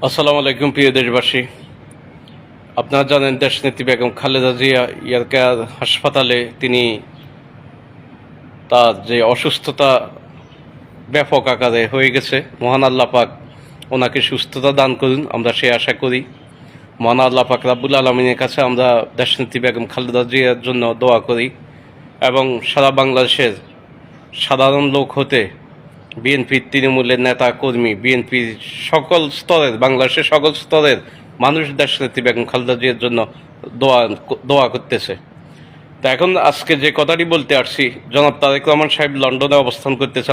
আসসালামু আলাইকুম প্রিয় দেশবাসী। আপনারা জানেন দেশনেত্রী বেগম খালেদা জিয়া ইয়ারকার হাসপাতালে তিনি তার যে অসুস্থতা ব্যাপক আকারে হয়ে গেছে, মহান আল্লাহ পাক ওনাকে সুস্থতা দান করুন, আমরা সে আশা করি। মহান আল্লাহ পাক রাব্বুল আলমিনের কাছে আমরা দেশনেত্রী বেগম খালেদা জিয়ার জন্য দোয়া করি এবং সারা বাংলাদেশের সাধারণ লোক হতে বিএনপির তৃণমূলের নেতা কর্মী, বিএনপির সকল স্তরের, বাংলাদেশের সকল স্তরের মানুষ দেশনেত্রী বেগম খালেদা জিয়ার জন্য দোয়া দোয়া করতেছে। তা এখন আজকে যে কথাটি বলতে আসছি, জনাব তারেক রহমান সাহেব লন্ডনে অবস্থান করতেছে,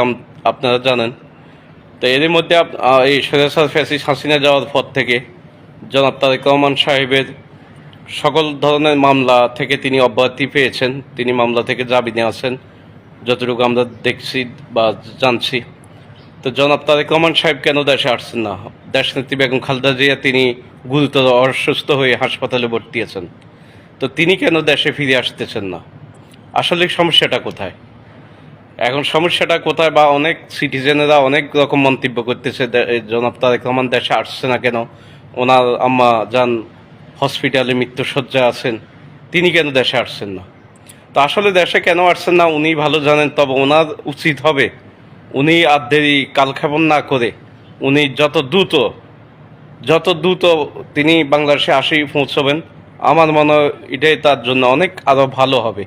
আপনারা জানেন। তো এর মধ্যে এই সৈয়দ ফ্যাসিস হাসিনা যাওয়ার পর থেকে জনাব তারেক রহমান সাহেবের সকল ধরনের মামলা থেকে তিনি অব্যাহতি পেয়েছেন, তিনি মামলা থেকে জামিনে আছেন যতটুকু আমরা দেখছি বা জানছি। তো জনাব তারেক রহমান সাহেব কেন দেশে আসছেন না? দেশনেত্রী বেগম খালেদা জিয়া তিনি গুরুতর অসুস্থ হয়ে হাসপাতালে ভর্তি আছেন, তো তিনি কেন দেশে ফিরে আসতেছেন না? আসলে সমস্যাটা কোথায়? এখন সমস্যাটা কোথায় বা অনেক সিটিজেনেরা অনেক রকম মন্তব্য করতেছে, জনাব তারেক রহমান দেশে আসছে না কেন, ওনার আম্মা যান হসপিটালে মৃত্যুসজ্জায় আছেন, তিনি কেন দেশে আসছেন না? তো আসলে দেশে কেন আসছেন না উনি ভালো জানেন, তবে ওনার উচিত হবে উনি আর দেরি কালক্ষেপণ না করে উনি যত দ্রুত তিনি বাংলাদেশে আসেই পৌঁছবেন। আমার মনে হয় এটাই তার জন্য অনেক আরও ভালো হবে।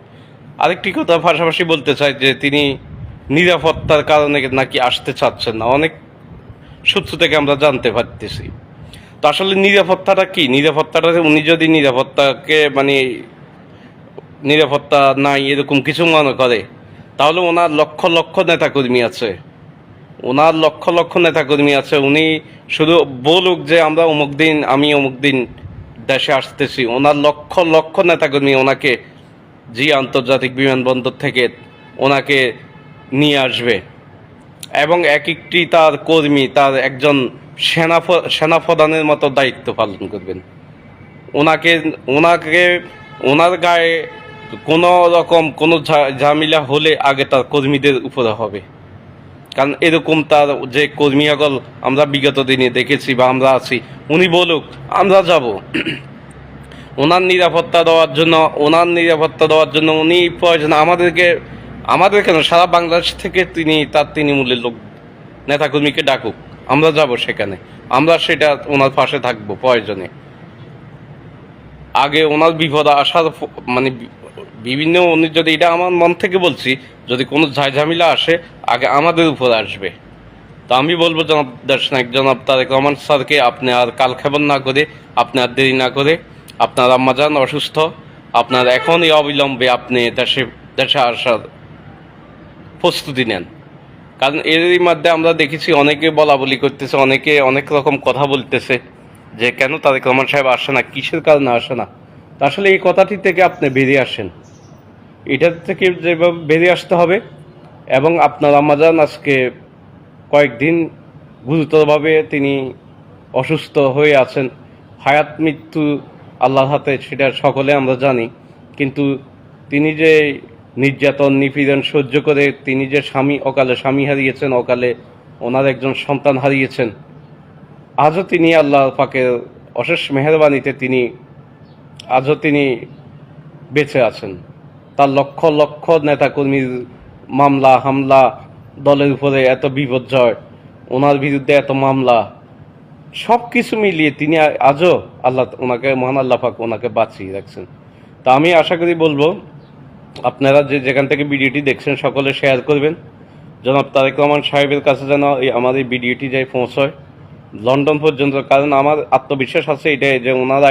আরেকটি কথা পাশাপাশি বলতে চাই যে তিনি নিরাপত্তার কারণে নাকি আসতে চাচ্ছেন না, অনেক সূত্র থেকে আমরা জানতে পারতেছি। তো আসলে নিরাপত্তাটা কি? নিরাপত্তাটা উনি যদি নিরাপত্তা নাই এরকম কিছু মনে করে, তাহলে ওনার লক্ষ লক্ষ নেতাকর্মী আছে, উনি শুধু বলুক যে আমরা আমি অমুক দিন দেশে আসতেছি, ওনার লক্ষ লক্ষ নেতাকর্মী ওনাকে আন্তর্জাতিক বিমানবন্দর থেকে ওনাকে নিয়ে আসবে এবং এক একটি তার কর্মী তার একজন সেনাপ্রধানের মতো দায়িত্ব পালন করবেন। ওনাকে ওনাকে ওনার গায়ে কোনো রকম কোনো ঝামেলা হলে আগে তার কর্মীদের উপরে হবে, কারণ এরকম তার যে কর্মী সকল আমরা বিগত দিনে দেখেছি বা আমরা আছি, উনি বলুক আমরা যাব। ওনার নিরাপত্তা দেওয়ার জন্য উনি প্রয়োজন আমাদের কেন সারা বাংলাদেশ থেকে তিনি তার তৃণমূলের লোক নেতাকর্মীকে ডাকুক, আমরা যাব সেখানে, আমরা সেটা ওনার পাশে থাকবো প্রয়োজনে। আগে ওনার বিপদ আসার মানে বিভিন্ন উনি যদি, এটা আমার মন থেকে বলছি, যদি কোনো ঝামেলা আসে আগে আমাদের উপর আসবে। তো আমি বলবো জনাব তারেক রহমান স্যারকে আপনি আর কালক্ষেপণ না করে, আপনি আর দেরি না করে, আপনার আম্মাজান অসুস্থ, আপনার এখনই অবিলম্বে আপনি দেশে আসার প্রস্তুতি নেন। কারণ এরই মধ্যে আমরা দেখেছি অনেকে বলা বলি করতেছে, অনেকে অনেক রকম কথা বলতেছে যে কেন তারেক রহমান সাহেব আসে না, কিসের কারণে আসে না। তা আসলে এই কথাটি থেকে আপনি বেরিয়ে আসেন, এটার থেকে যেভাবে বেরিয়ে আসতে হবে। এবং আপনার আম্মাজান আজকে কয়েকদিন গুরুতরভাবে তিনি অসুস্থ হয়ে আছেন, হায়াত মৃত্যু আল্লাহর হাতে, সেটা সকলে আমরা জানি। কিন্তু তিনি যে নির্যাতন নিপীড়ন সহ্য করে তিনি যে অকালে স্বামী হারিয়েছেন, অকালে ওনার একজন সন্তান হারিয়েছেন, আজও তিনি আল্লাহ পাকের অশেষ মেহেরবানিতে আজও তিনি বেঁচে আছেন। তার লক্ষ লক্ষ নেতাকর্মীর মামলা হামলা, দলের উপরে এত বিপর্যয়, ওনার বিরুদ্ধে এত মামলা, সব কিছু মিলিয়ে তিনি আজও মহান আল্লাহ পাক ওনাকে বাঁচিয়ে রাখছেন। তা আমি আশা করি বলবো আপনারা যেখান থেকে ভিডিওটি দেখছেন সকলে শেয়ার করবেন, জনাব তারেক রহমান সাহেবের কাছে যেন আমার এই ভিডিওটি যাই পৌঁছয় লন্ডন পর্যন্ত। কারণ আমার আত্মবিশ্বাস আছে এটাই যে ওনার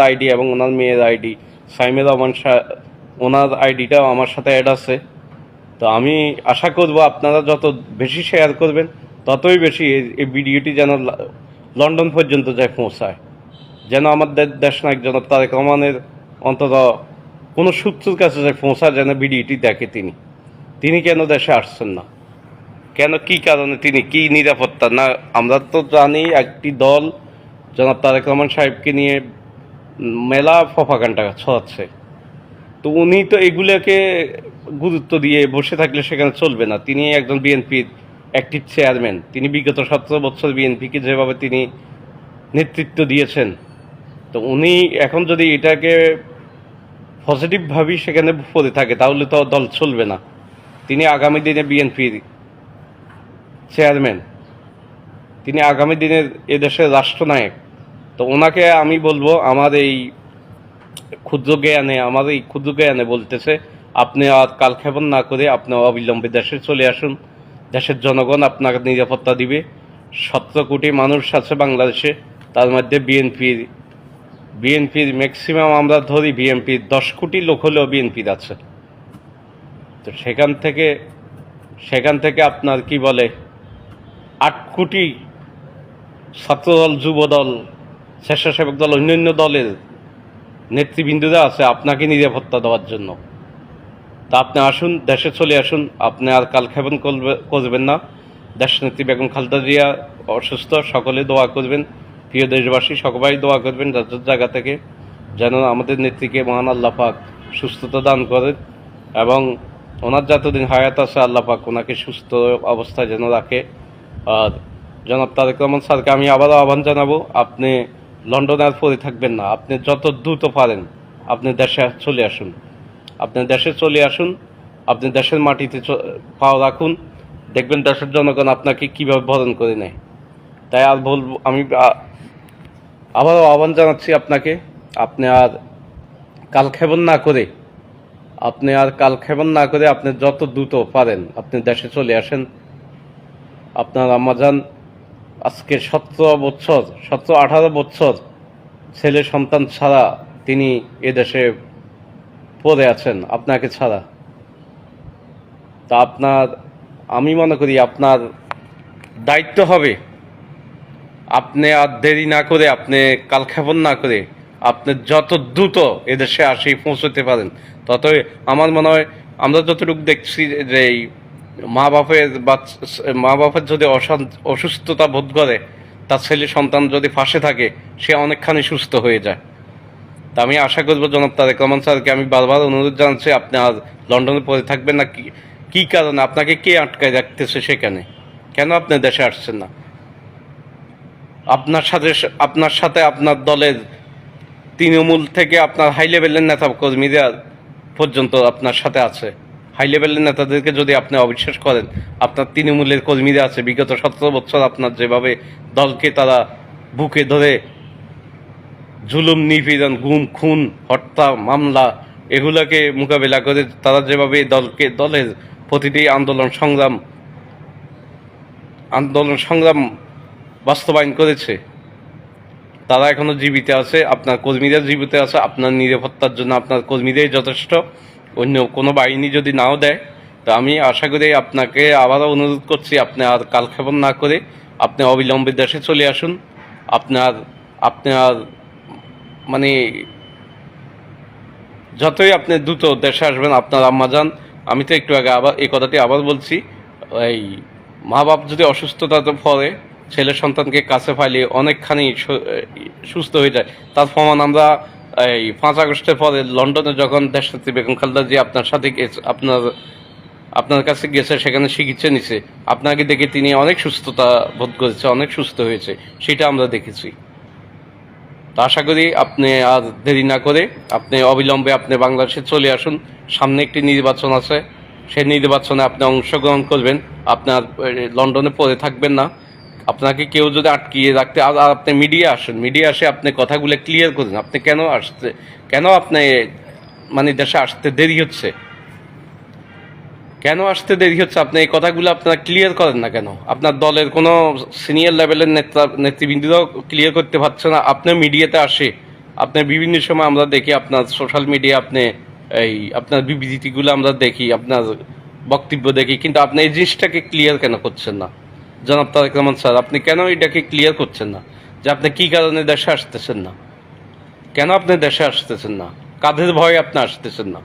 আইডি এবং ওনার মেয়ের আইডি সাইমে রহমান ওনার আইডিটাও আমার সাথে অ্যাড আছে। তো আমি আশা করব আপনারা যত বেশি শেয়ার করবেন ততই বেশি এই ভিডিওটি যেন লন্ডন পর্যন্ত যায় পৌঁছায়, যেন আমাদের দেশ নায়ক জনাব তারেক রহমানের অন্তত কোনো সূত্রের কাছে যায় পৌঁছায়, যেন ভিডিওটি দেখে তিনি কেন দেশে আসছেন না, কেন, কি কারণে, তিনি কি নিরাপত্তা না। আমরা তো জানি একটি দল জনাব তারেক রহমান সাহেবকে নিয়ে মেলা প্রপাগান্ডা ছড়াচ্ছে, তো উনি তো এগুলোকে গুরুত্ব দিয়ে বসে থাকলে সেখানে চলবে না। তিনি একজন বিএনপির অ্যাক্টিভ চেয়ারম্যান, তিনি বিগত 17 বছর বিএনপিকে যেভাবে তিনি নেতৃত্ব দিয়েছেন, তো উনি এখন যদি এটাকে পজিটিভভাবেই সেখানে পড়ে থাকে তাহলে তো দল চলবে না। তিনি আগামী দিনে বিএনপির চেয়ারম্যান, তিনি আগামী দিনের এদেশের রাষ্ট্রনায়ক। তো ওনাকে আমি বলবো, আমার এই ক্ষুদ্র জ্ঞানে বলতেছে, আপনি আর কালক্ষেপণ না করে আপনি অবিলম্বে দেশে চলে আসুন। দেশের জনগণ আপনাকে নিরাপত্তা দিবে। 17 কোটি মানুষ আছে বাংলাদেশে, তার মধ্যে বিএনপির ম্যাক্সিমাম আমরা ধরি বিএনপির 10 কোটি লোক হলেও বিএনপির আছে। তো সেখান থেকে আপনার কি বলে 8 কোটি ছাত্রদল, যুবদল, স্বেচ্ছাসেবক দল, অন্যান্য দলের নেতৃবৃন্দরা আছে আপনাকে নিরাপত্তা দেওয়ার জন্য। তা আপনি আসুন, দেশে চলে আসুন। আপনি আর কালক্ষেপণ করবেন না। দেশনেত্রী বেগম খালেদা জিয়া অসুস্থ, সকলে দোয়া করবেন। প্রিয় দেশবাসী সবাই দোয়া করবেন যার জায়গা থেকে, যেন আমাদের নেত্রীকে মহান আল্লাহ পাক সুস্থতা দান করেন এবং ওনার যতদিন হায়াত আছে আল্লাহ পাক ওনাকে সুস্থ অবস্থায় যেন রাখে। আর জনাব তারেক রহমান স্যারকে আমি আবারও আহ্বান জানাবো, আপনি লন্ডনে আর পড়ে থাকবেন না। আপনি যত দ্রুত পারেন আপনি দেশে চলে আসুন। আপনি দেশে চলে আসুন, আপনি দেশের মাটিতে পাও রাখুন, দেখবেন দেশের জনগণ আপনাকে কীভাবে বরণ করে নেয়। তাই আর বলবো, আমি আবারও আহ্বান জানাচ্ছি আপনাকে, আপনি আর কালক্ষেপণ না করে আপনি যত দ্রুত পারেন আপনি দেশে চলে আসেন। আপনার আম্মাজান আজকে 17-18 বছর ছেলে সন্তান ছাড়া তিনি এদেশে পড়ে আছেন আপনাকে ছাড়া। তা আমি মনে করি আপনার দায়িত্ব হবে, আপনি আর দেরি না করে, আপনি কালক্ষেপণ না করে আপনি যত দ্রুত এদেশে পৌঁছতে পারেন ততই আমার মনে হয়। আমরা যতটুকু দেখছি যে মা বাপের যদি অসুস্থতা বোধ করে, তার ছেলে সন্তান যদি পাশে থাকে, সে অনেকখানি সুস্থ হয়ে যায়। তা আমি আশা করবো জনাব তারেক রহমান স্যারকে আমি বারবার অনুরোধ জানাচ্ছি, আপনি আর লন্ডনে পড়ে থাকবেন না। কি কারণে আপনাকে কে আটকায় রাখতেছে সেখানে? কেন আপনি দেশে আসছেন না? আপনার সাথে আপনার দলের তৃণমূল থেকে আপনার হাই লেভেলের নেতা কর্মীরা পর্যন্ত আপনার সাথে আছে। হাই লেভেলের নেতাদেরকে যদি আপনি অবিশ্বাস করেন, আপনার তৃণমূলের কর্মীরা আছে, বিগত 17 বছর আপনার যেভাবে দলকে তারা বুকে ধরে জুলুম, নিপীড়ন, গুম, খুন, হত্যা, মামলা এগুলোকে মোকাবেলা করে তারা যেভাবে দলের প্রতিটি আন্দোলন সংগ্রাম বাস্তবায়ন করেছে, তারা এখনো জীবিত আছে। আপনার কর্মীরা জীবিত আছে। আপনার নিরাপত্তার জন্য আপনার কর্মীরাই যথেষ্ট, অন্য কোনো বাহিনী যদি নাও দেয়। তো আমি আশা করি আপনাকে আবারও অনুরোধ করছি, আপনি আর কালক্ষেপণ না করে আপনি অবিলম্বে দেশে চলে আসুন। আপনার মানে যতই আপনি দ্রুত দেশে আসবেন, আপনার আম্মাজান, আমি তো একটু আগে আবার এই কথাটি আবার বলছি, এই মা বাপ যদি অসুস্থতার পরে ছেলে সন্তানকে কাছে পাইলে অনেকখানি সুস্থ হয়ে যায়। তার প্রমাণ আমরা এই 5 আগস্টের পরে লন্ডনে যখন দেশনেত্রী বেগম খালেদা জিয়া আপনার সাথে আপনার কাছে গেছে, সেখানে চিকিৎসা নিছে, আপনাকে দেখে তিনি অনেক সুস্থতা বোধ করেছে, অনেক সুস্থ হয়েছে, সেটা আমরা দেখেছি। তো আশা করি আপনি আর দেরি না করে আপনি অবিলম্বে আপনি বাংলাদেশে চলে আসুন। সামনে একটি নির্বাচন আছে, সেই নির্বাচনে আপনি অংশগ্রহণ করবেন। আপনার লন্ডনে পড়ে থাকবেন না। আপনাকে কেউ যদি আটকিয়ে রাখতে, আর আপনি মিডিয়া আসে আপনি কথাগুলো ক্লিয়ার করুন। আপনি কেন আপনি মানে দেশে আসতে দেরি হচ্ছে, আপনি এই কথাগুলো আপনারা ক্লিয়ার করেন না কেন? আপনার দলের কোনো সিনিয়র লেভেলের নেতৃবৃন্দরাও ক্লিয়ার করতে পারছে না। আপনি মিডিয়াতে আসে, আপনার বিভিন্ন সময় আমরা দেখি, আপনার সোশ্যাল মিডিয়া আপনার বিবৃতিগুলো আমরা দেখি, আপনার বক্তব্য দেখি, কিন্তু আপনি এই জিনিসটাকে ক্লিয়ার কেন করছেন না? জনাব তারেক রহমান স্যার, আপনি কেন এটাকে ক্লিয়ার করছেন না যে আপনি কি কারণে দেশে আসতেছেন না? কেন আপনি দেশে আসতেছেন না? কাদের ভয়ে আপনি আসতেছেন না?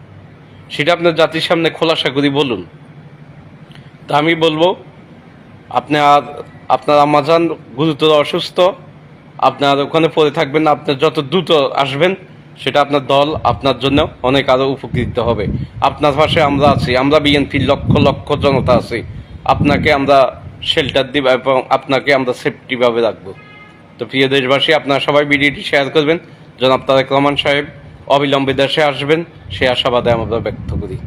সেটা আপনার জাতির সামনে খোলাসা করে বলুন। তা আমি বলবো, আপনার আম্মাজান গুরুতর অসুস্থ, আপনার ওখানে পড়ে থাকবেন না। আপনি যত দ্রুত আসবেন, সেটা আপনার দল আপনার জন্য অনেক আরো উপকৃত হবে। আপনার পাশে আমরা আছি, আমরা বিএনপির লক্ষ লক্ষ জনতা আছি। আপনাকে আমরা শেল্টার দিব এবং আপনাকে আমরা সেফটিভাবে রাখবো। তো প্রিয় দেশবাসী, আপনারা সবাই ভিডিওটি শেয়ার করবেন। জনাব তারেক রহমান সাহেব অবিলম্বে দেশে আসবেন, সে আশাবাদে আমরা ব্যক্ত করি।